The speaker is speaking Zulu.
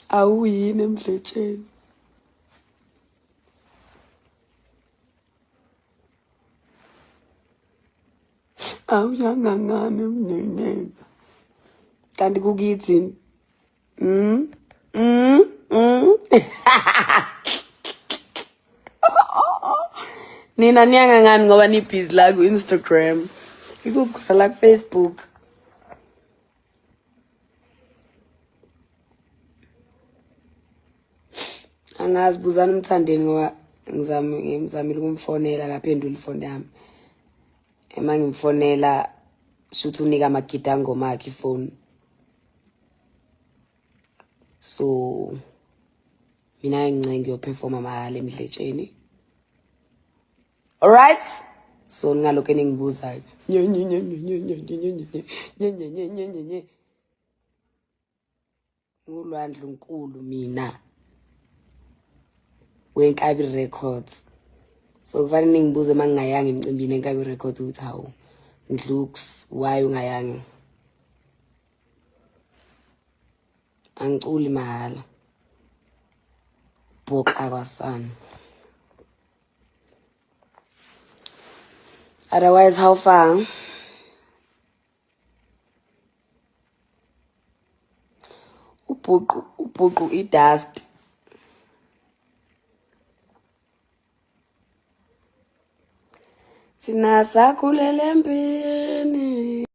Awuyini emdletsheni. Awuyangangani emneneni. Kanti kukithi. Nina niyangangani ngoba nibhizi la ku-Instagram. Ikuphi khona la ku-Facebook. Angazi buzana umthandeni ngoba ngizamile ukumfonela akaphendula ifoni yami. Ema ngimfonela shuthi unika amagida ngoma akhe ifoni. So mina ngincenge ngiyoperforma mahala emdletsheni. Alright? So ngalokho engibuzayo. Ndlunkulu mina. Wenkabi Records. So kufanele ngibuze mangingayanga emcimbini enkabi Records ukuthi hawu Ndlunkulu why ungayanga? Angiculi mahala. Boka kwasana. Otherwise, how far? Ubhuqu idust. Sina sakhulele empini.